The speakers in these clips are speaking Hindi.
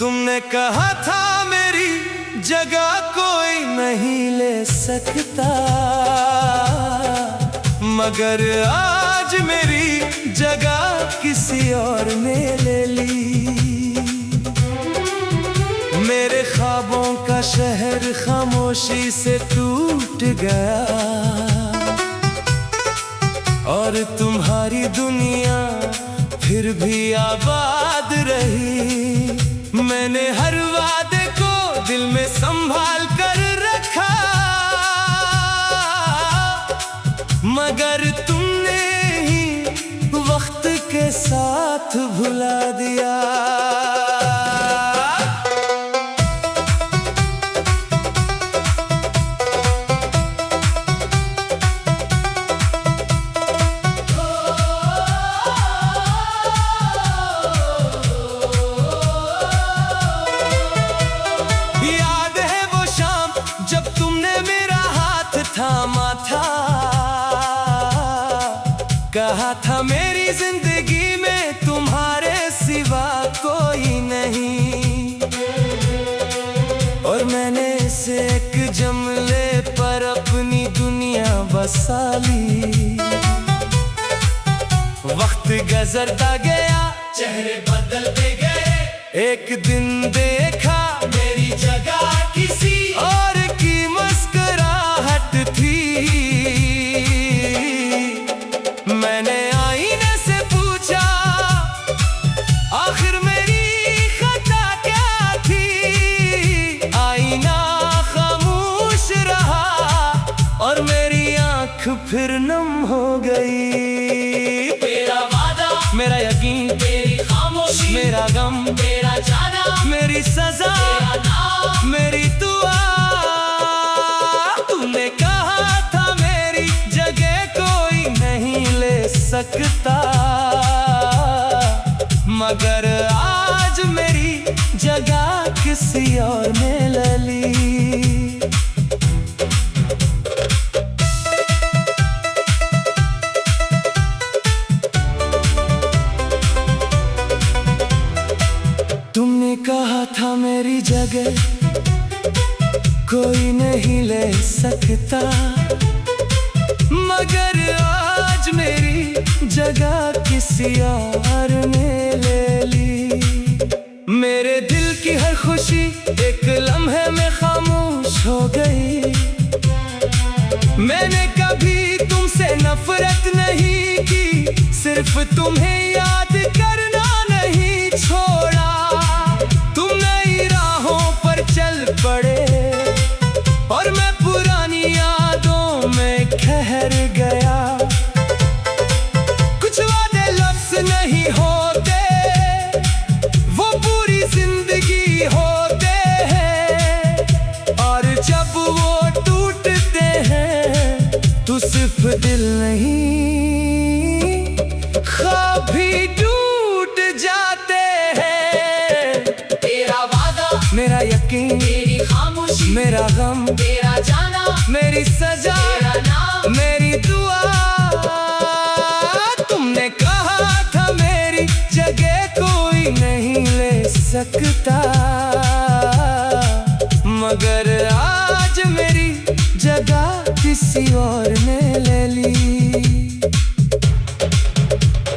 तुमने कहा था मेरी जगह कोई नहीं ले सकता, मगर आज मेरी जगह किसी और ने ले ली। मेरे ख्वाबों का शहर खामोशी से टूट गया और तुम्हारी दुनिया फिर भी आबाद रही। मैंने हर वादे को दिल में संभाल कर रखा, मगर तुमने ही वक्त के साथ भुला दिया। थामा था, कहा था मेरी जिंदगी में तुम्हारे सिवा कोई नहीं, और मैंने इसे एक जमले पर अपनी दुनिया बसा ली। वक्त गुजरता गया, चेहरे बदलते गए, एक दिन देखा मेरी जगह किसी और की मुस्कुराहट थी। मैंने आईने से पूछा आखिर मेरी खता क्या थी, आईना खामोश रहा और मेरी आंख फिर नम हो गई। मेरा वादा, मेरा यकीन, मेरी खामोशी, मेरा गम, मेरा जाना, मेरी सजा, मेरा नाम, मेरी दुआ। तुमने कहा था मेरी जगह कोई नहीं ले सकता, मगर आज मेरी जगह किसी और ने ले ली। तुमने कहा था मेरी जगह कोई नहीं ले सकता, मगर आज मेरी जगह किसी और ने ले ली। मेरे दिल की हर खुशी एक लम्हे में खामोश हो गई। मैंने कभी तुमसे नफरत नहीं की, सिर्फ तुम्हें याद करना नहीं छोड़ा। तुम नई राहों पर चल पड़े और मैं पुरानी यादों में ठहर गया। कुछ वादे लफ्ज़ नहीं होते, वो पूरी जिंदगी होते हैं, और जब वो टूटते हैं तो सिर्फ दिल नहीं ख्वाब भी टूट जाते हैं। तेरा वादा, मेरा यकीन, मेरी खामोशी, मेरा गम, मेरा जाना, मेरी सजा, मेरा नाम, मेरी दुआ। तुमने कहा था मेरी जगह कोई नहीं ले सकता, मगर आज मेरी जगह किसी और ने ले ली।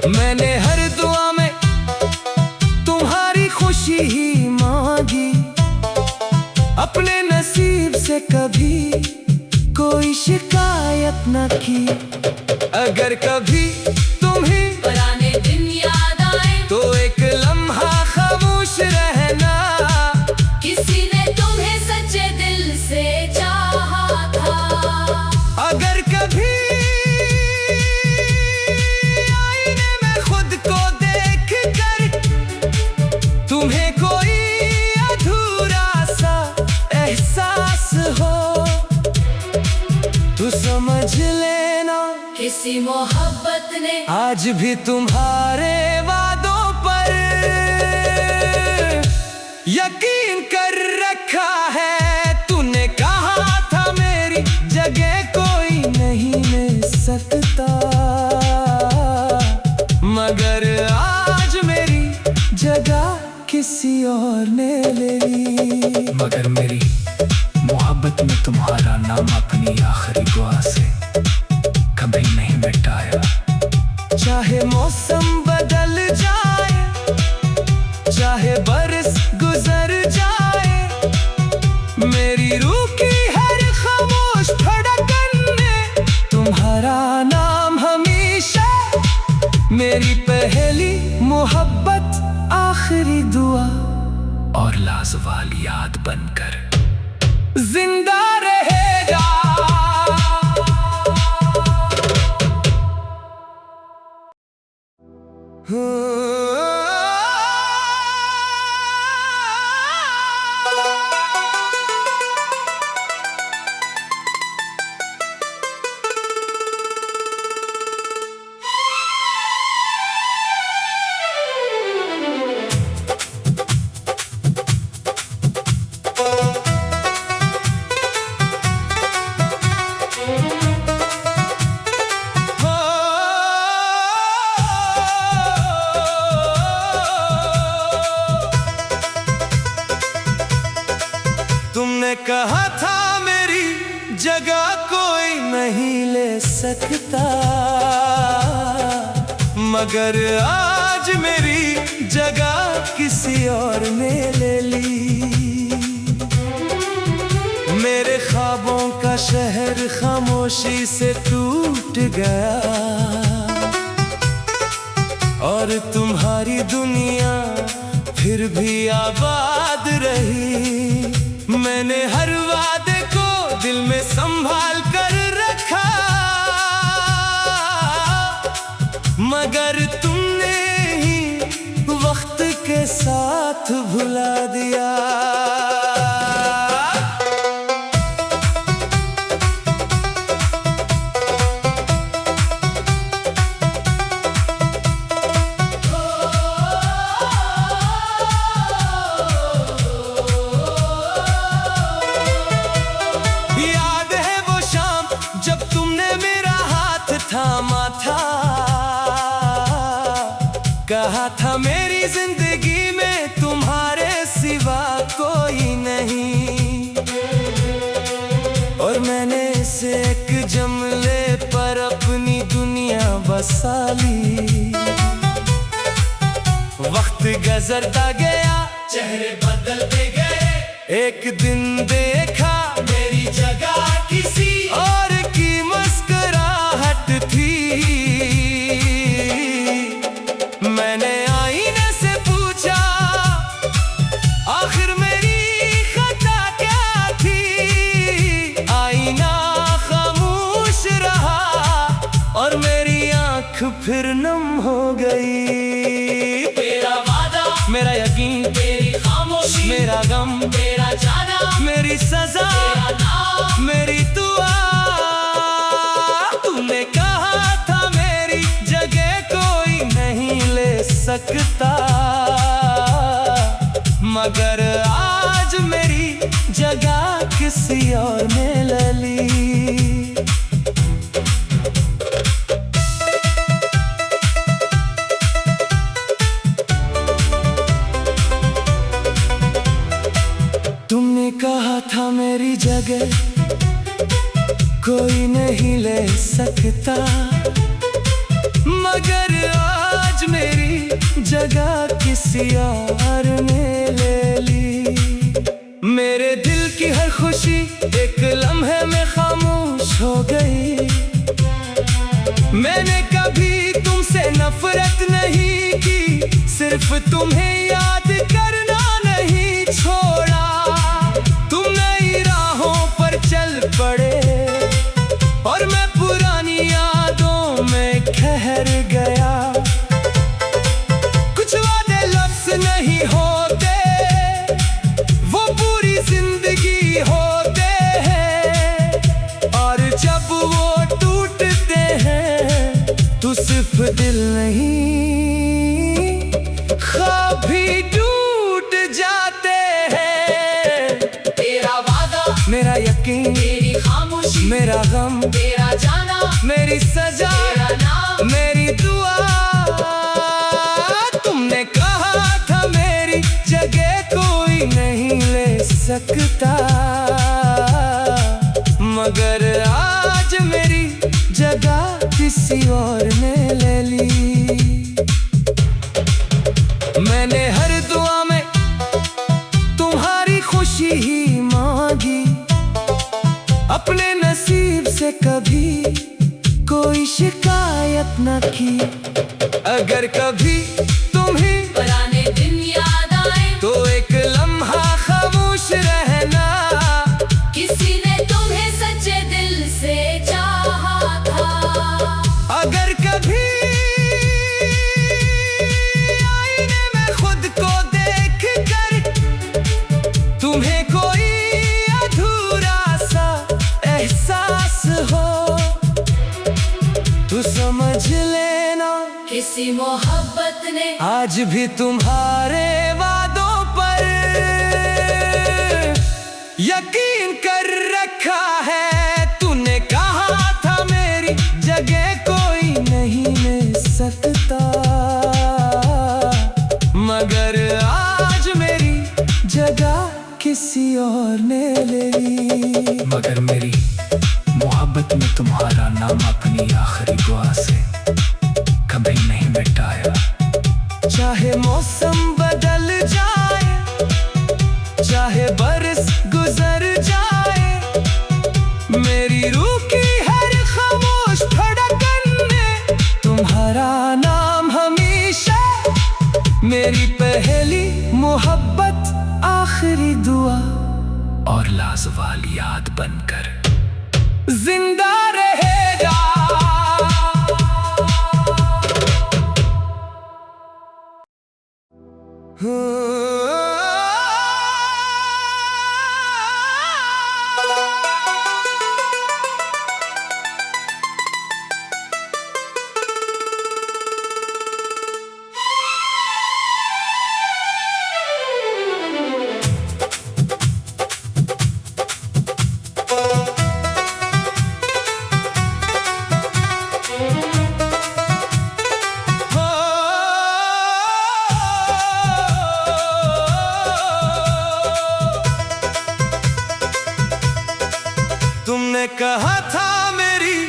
मैंने हर दुआ में तुम्हारी खुशी ही मांगी, अपने नसीब से कभी कोई शिकायत न की। अगर कभी तुम्हें पुराने दिन याद आए तो एक लम्हा खामोश रहना, किसी ने तुम्हें सच्चे दिल से चाहा था। अगर कभी किसी मोहब्बत ने आज भी तुम्हारे वादों पर यकीन कर रखा है। तूने कहा था मेरी जगह कोई नहीं ले सकता, मगर आज मेरी जगह किसी और ने ले ली। मगर मेरी मोहब्बत में तुम्हारा नाम अपनी आखिरी दुआ से कभी नहीं मिटाया। चाहे मौसम बदल जाए, चाहे बरस गुजर जाए, मेरी रूह की हर खामोश धड़कन में तुम्हारा नाम हमेशा। मेरी पहली मोहब्बत, आखिरी दुआ और लाजवाल याद बनकर जिंदा रहेगा। तुमने कहा था मेरी जगह कोई नहीं ले सकता, मगर आज मेरी जगह किसी और ने ले ली। मेरे ख्वाबों का शहर खामोशी से टूट गया और तुम्हारी दुनिया फिर भी आबाद रही। मैंने हर वादे को दिल में संभाल कर रखा, मगर तुमने ही वक्त के साथ भुला दिया। थामा था, कहा था मेरी जिंदगी में तुम्हारे सिवा कोई नहीं, और मैंने इसे एक जमले पर अपनी दुनिया बसा ली। वक्त गुजरता गया, चेहरे बदलते गए, एक दिन देखा मेरी जगह किसी और की मुस्कुराहट थी। मैंने आईने से पूछा आखिर मेरी खता क्या थी, आईना खामोश रहा और मेरी आंख फिर नम हो गई। तेरा वादा, मेरा यकीन, तेरी खामोशी, मेरा गम, तेरा जाना, मेरी सजा, तेरा नाम, मेरी दुआ। तूने कहा था मेरी जगह कोई नहीं ले सकता, मगर आज मेरी जगह किसी और ने ले ली। तुमने कहा था मेरी जगह कोई नहीं ले सकता, मगर आज मेरी जगह किसी और ने ले ली। मेरे दिल की हर खुशी एक लम्हे में खामोश हो गई। मैंने कभी तुमसे नफरत नहीं की, सिर्फ तुम्हें याद करना नहीं छोड़ा। तुम नई राहों पर चल पड़े और मैं पुरानी यादों में ठहर गया। कुछ वादे लफ्ज़ नहीं होते, वो पूरी जिंदगी होते हैं, और जब वो टूटते हैं सिर्फ दिल नहीं, ख्वाब भी टूट जाते हैं। तेरा वादा, मेरा यकीन, तेरी खामोशी, मेरा गम, तेरा जाना, मेरी सजा, तेरा नाम, मेरी दुआ। तुमने कहा था मेरी जगह कोई नहीं ले सकता, मगर आज मेरी जगह किसी और ने ले ली। मैंने हर दुआ में तुम्हारी खुशी ही मांगी, अपने नसीब से कभी कोई शिकायत न की। अगर कभी तुम्हें पुराने दिन याद आए तो एक लम्हा खामोश रहना, किसी ने तुम्हें सच्चे दिल से चाहा था। अगर कभी आईने में खुद को देख कर तुम्हें कोई अधूरा सा एहसास हो, तो समझ लेना किसी मोहब्बत ने आज भी तुम्हारे वादों पर यकीन कर रखा है। तूने कहा था मेरी जगह कोई नहीं ले सकता, मगर आज मेरी जगह किसी और ने ले ली। मगर मेरी मोहब्बत में तुम्हारा नाम अपनी आखिरी दुआ से कभी नहीं मिटाया। चाहे मौसम बदल जाए, चाहे बरस गुजर जाए, मेरी रूह की हर खामोश धड़कन में तुम्हारा नाम हमेशा, मेरी पहली मोहब्बत, आखिरी दुआ और लाजवाल याद बनकर जिंदा रहेगा। तुमने कहा था मेरी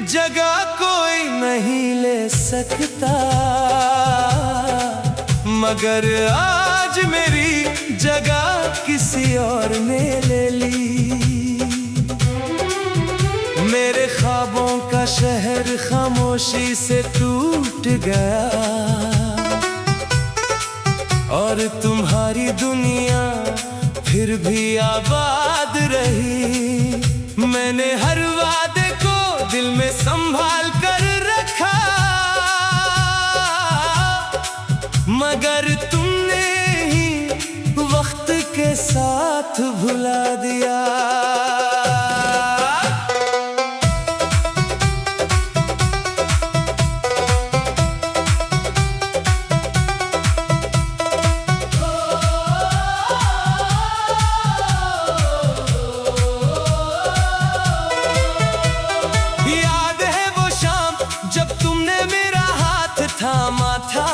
जगह कोई नहीं ले सकता, मगर आज मेरी जगह किसी और ने ले ली। मेरे ख्वाबों का शहर खामोशी से टूट गया, और तुम्हारी दुनिया फिर भी आबाद रही। मैंने हर वादे को दिल में संभाल कर रखा, मगर तुमने ही वक्त के साथ भुला दिया। थामा था,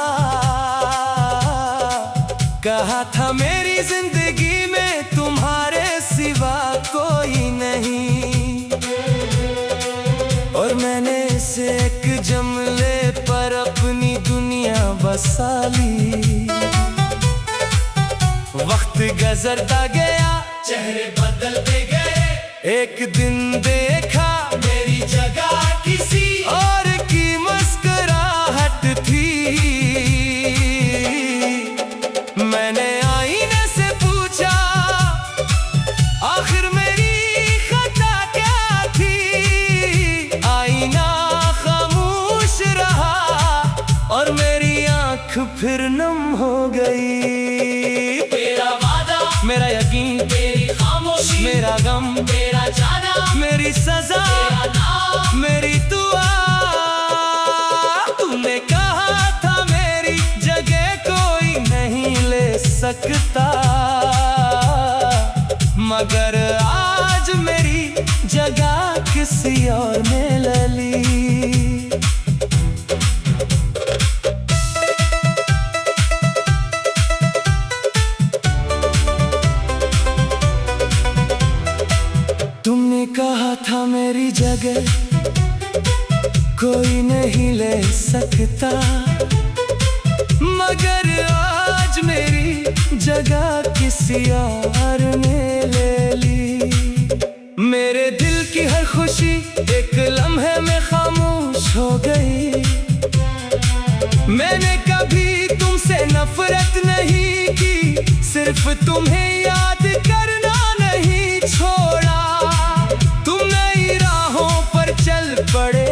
कहा था मेरी जिंदगी में तुम्हारे सिवा कोई नहीं, और मैंने इसे एक जमले पर अपनी दुनिया बसा ली। वक्त गुजरता गया, चेहरे बदलते गए, एक दिन देखा मेरी जगह किसी और की मुस्कुराहट थी। मैंने आईने से पूछा आखिर मेरी खता क्या थी, आईना खामोश रहा और मेरी आंख फिर नम हो गई। तेरा वादा, मेरा यकीन, तेरी खामोशी, मेरा गम, तेरा जाना, मेरी सजा, तेरा नाम, मेरी दुआ। किसी और ने ले ली। तुमने कहा था मेरी जगह कोई नहीं ले सकता, मगर आज मेरी जगह किसी और ने ले ली। मेरे दिल की हर खुशी एक लम्हे में खामोश हो गई। मैंने कभी तुमसे नफरत नहीं की, सिर्फ तुम्हें याद करना नहीं छोड़ा। तुम नई राहों पर चल पड़े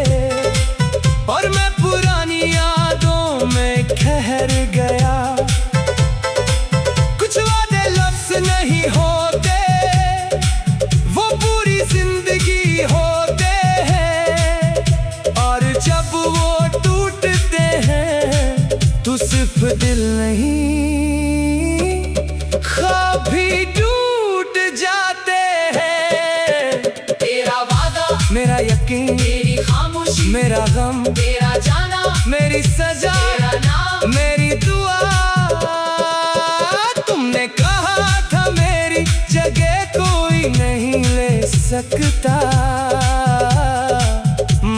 और मैं पुरानी यादों में ठहर गया। कुछ वादे लफ्ज़ नहीं होते, वो पूरी जिंदगी होते हैं, और जब वो टूटते हैं तो सिर्फ दिल नहीं ख्वाब भी टूट जाते हैं। तेरा वादा, मेरा यकीन, तेरी खामोशी, मेरा गम, तेरा जाना, मेरी सजा, तेरा नाम, मेरी दुआ। तुमने कहा था मेरी जगह कोई नहीं ले सकता,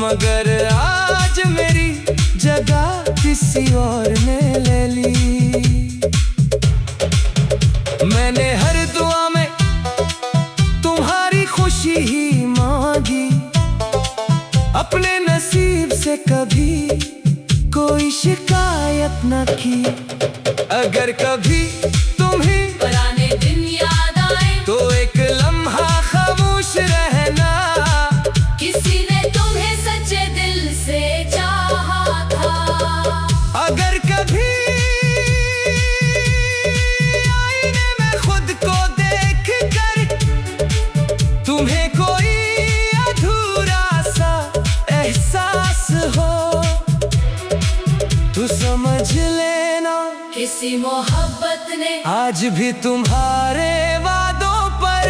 मगर आज मेरी जगह किसी और ने ले ली। मैंने हर दुआ में तुम्हारी खुशी ही मांगी, अपने नसीब से कभी कोई शिकायत न की। अगर कभी तुम्हें पुराने दिन याद आए तो एक लम्हा खामोश रहना। किसी ने तुम्हें सच्चे दिल से चाहा था। अगर कभी आईने में खुद को देख कर तुम्हें कोई अधूरा सा एहसास हो तो समझ लेना किसी मोहब्बत ने आज भी तुम्हारे वादों पर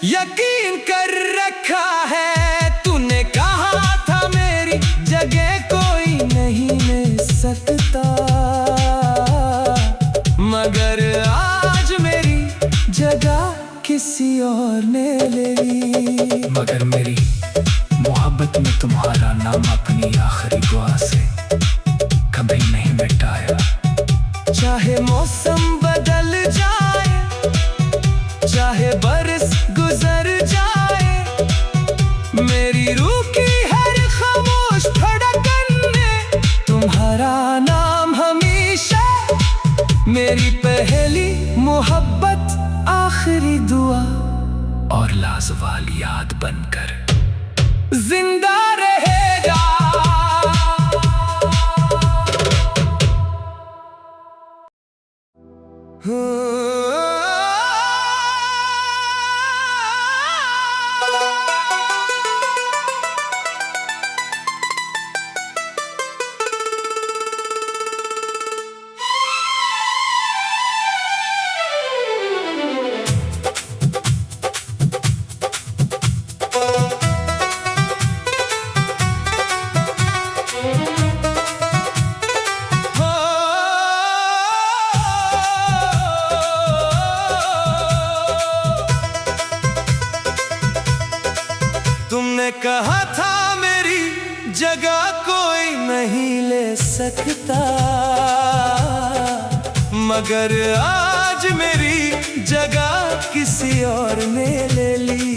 यकीन कर रखा है। तूने कहा था मेरी जगह कोई नहीं ले सकता, मगर आज मेरी जगह किसी और ने ले ली। मगर मेरी मोहब्बत में तुम्हारा नाम अपनी आखिरी दुआ से कभी नहीं मिटाया। चाहे मौसम बदल जाए, चाहे बरस गुजर जाए, मेरी रूह की हर खामोश धड़कन में तुम्हारा नाम हमेशा मेरी पहली मोहब्बत, आखिरी दुआ और लाजवाल याद बनकर जिंदा रहेगा। तुमने कहा था मेरी जगह कोई नहीं ले सकता, मगर आज मेरी जगह किसी और ने ले ली।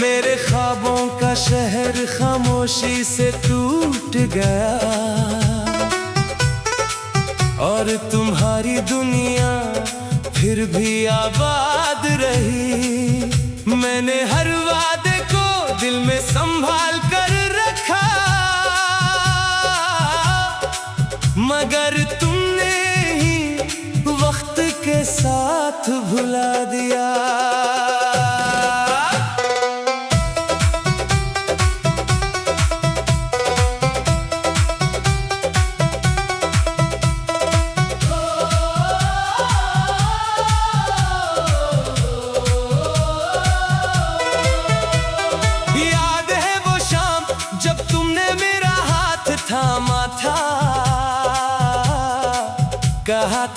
मेरे ख्वाबों का शहर खामोशी से टूट गया और तुम्हारी दुनिया फिर भी आबाद रही। मैंने हर वादे को दिल में संभाल कर रखा, मगर तुमने ही वक्त के साथ भुला दिया।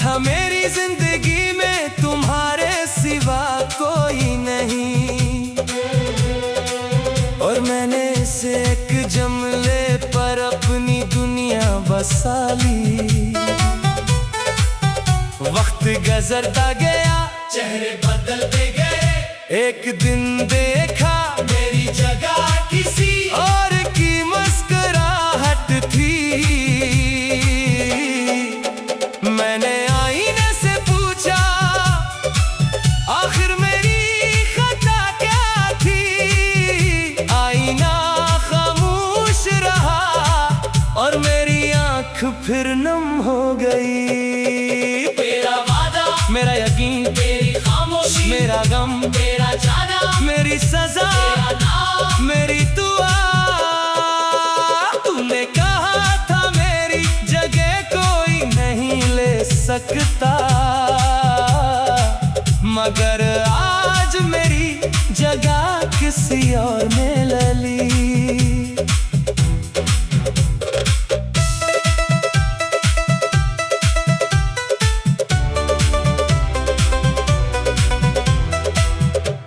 था मेरी जिंदगी में तुम्हारे सिवा कोई नहीं, और मैंने इसे एक जमले पर अपनी दुनिया बसा ली। वक्त गुजरता गया, चेहरे बदलते गए, एक दिन देखा मेरी जगह किसी और की मुस्कुराहट थी। मैंने आईने से पूछा आखिर मेरी खता क्या थी। आईना खामोश रहा और मेरी आंख फिर नम हो गई। तेरा वादा, मेरा यकीन, तेरी खामोशी, मेरा गम, तेरा जाना, मेरी सजा, तेरा नाम, मेरी दुआ। तूने कहा था मेरी जगह कोई नहीं ले सकता, मगर आज मेरी जगह किसी और ने ले ली।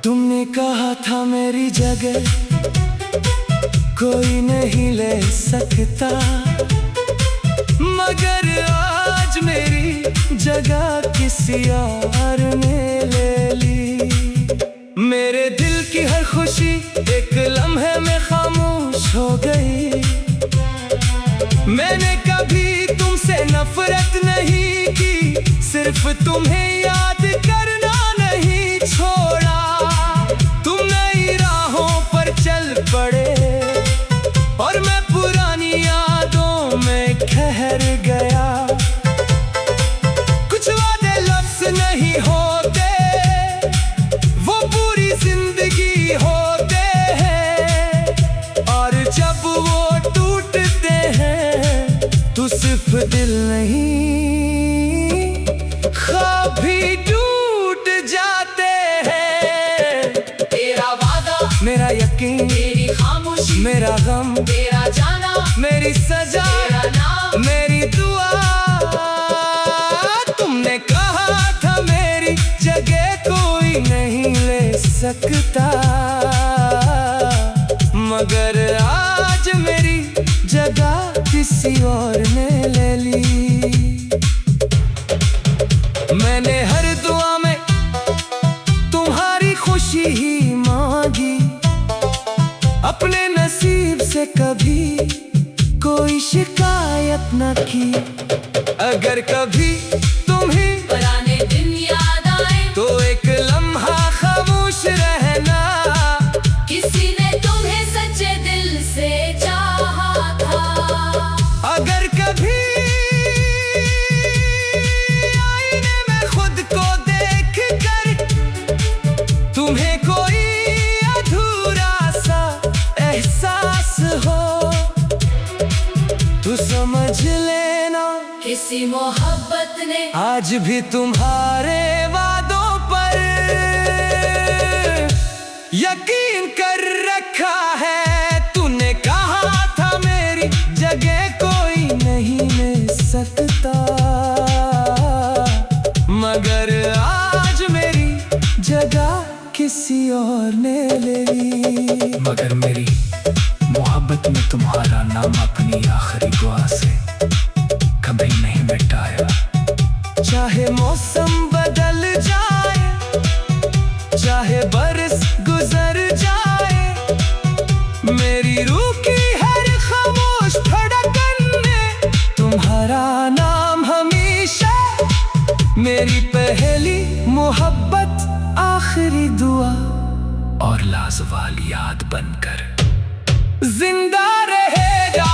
तुमने कहा था मेरी जगह कोई नहीं ले सकता, मगर आज मेरी जगह किसी और ने ले ली। मेरे दिल की हर खुशी एक लम्हे में खामोश हो गई। मैंने कभी तुमसे नफरत नहीं की, सिर्फ तुम्हें याद करना नहीं छोड़ा। तुम नई राहों पर चल पड़े और मैं पुरानी यादों में ठहर गया। कुछ वादे लफ्ज़ नहीं होते, वो पूरी जिंदगी होते हैं, और जब वो टूटते हैं तो सिर्फ दिल नहीं ख्वाब भी टूट जाते हैं। तेरा वादा, मेरा यकीन, तेरी खामोशी, मेरा गम, तेरा जाना, मेरी सजा, तेरा नाम, मेरी दुआ। तुमने कहा था मेरी जगह कोई नहीं ले सकता, मगर आज मेरी जगह किसी और ने ले ली। मैंने हर दुआ में तुम्हारी खुशी ही मांगी, अपने नसीब से कभी कोई शिकायत न की। अगर कभी तुम्हें पुराने दिन याद आए तो एक लम्हा खामोश रहना, किसी ने तुम्हें सच्चे दिल से चाहा था। अगर कभी आईने में खुद को देख कर तुम्हें कोई अधूरा सा एहसास हो, तो समझ लेना किसी मोहब्बत ने आज भी तुम्हारे वादों पर यकीन कर रखा है। तूने कहा था मेरी जगह कोई नहीं ले सकता, मगर आज मेरी जगह किसी और ने ले ली। मगर मेरी मोहब्बत में तुम्हारा नाम अपनी आखिरी दुआ से कभी नहीं मिटाया। चाहे मौसम बदल जाए, चाहे बरस गुजर जाए, मेरी रूह की हर खामोश धड़कन में तुम्हारा नाम हमेशा मेरी पहली मोहब्बत, आखिरी दुआ और लाजवाल याद बनकर जिंदा रहेगा।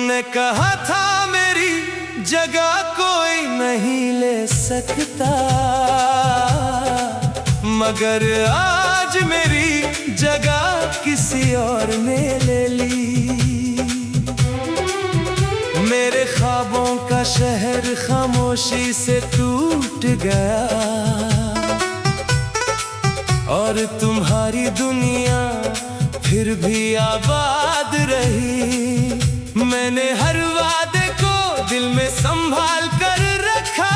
तुमने कहा था मेरी जगह कोई नहीं ले सकता, मगर आज मेरी जगह किसी और ने ले ली। मेरे ख्वाबों का शहर खामोशी से टूट गया और तुम्हारी दुनिया फिर भी आबाद रही। मैंने हर वादे को दिल में संभाल कर रखा,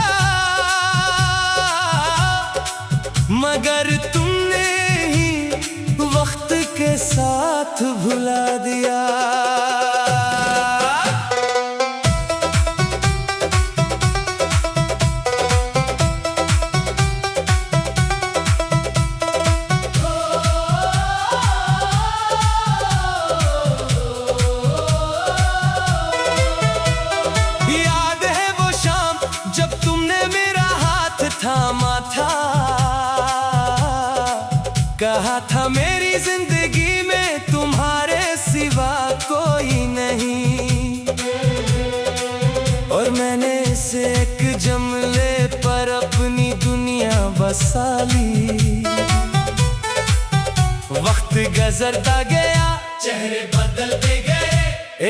मगर तुमने ही वक्त के साथ भुला दिया। थामा था, कहा था मेरी जिंदगी में तुम्हारे सिवा कोई नहीं, और मैंने इसे एक जुमले पर अपनी दुनिया बसा ली। वक्त गुजरता गया, चेहरे बदलते गए,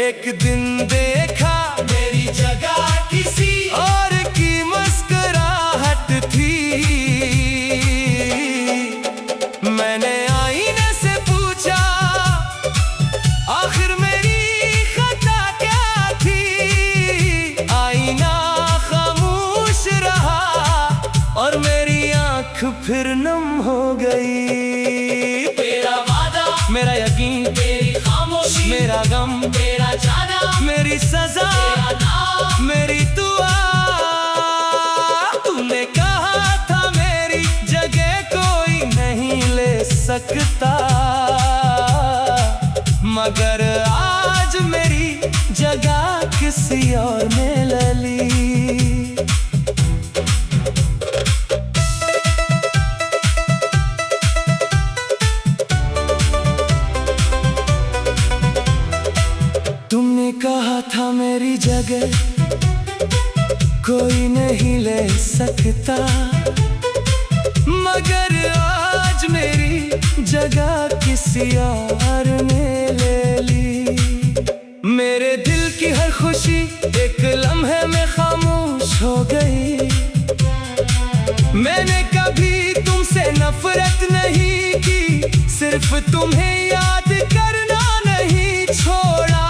एक दिन देखा मेरी जगह किसी और की मुस्कुराहट थी। मैंने आईने से पूछा आखिर मेरी खता क्या थी, आईना खामोश रहा और मेरी आंख फिर नम हो गई। तेरा वादा, मेरा यकीन, तेरी खामोशी, मेरा गम, तेरा जाना, मेरी सजा, तेरा नाम, मेरी दुआ। तूने कहा था मेरी जगह कोई नहीं ले सकता, मगर आज मेरी जगह किसी और ने ले ली। तुमने कहा था मेरी जगह कोई नहीं ले सकता, मगर आज मेरी जगह किसी और ने ले ली। मेरे दिल की हर खुशी एक लम्हे में खामोश हो गई। मैंने कभी तुमसे नफरत नहीं की, सिर्फ तुम्हें याद करना नहीं छोड़ा।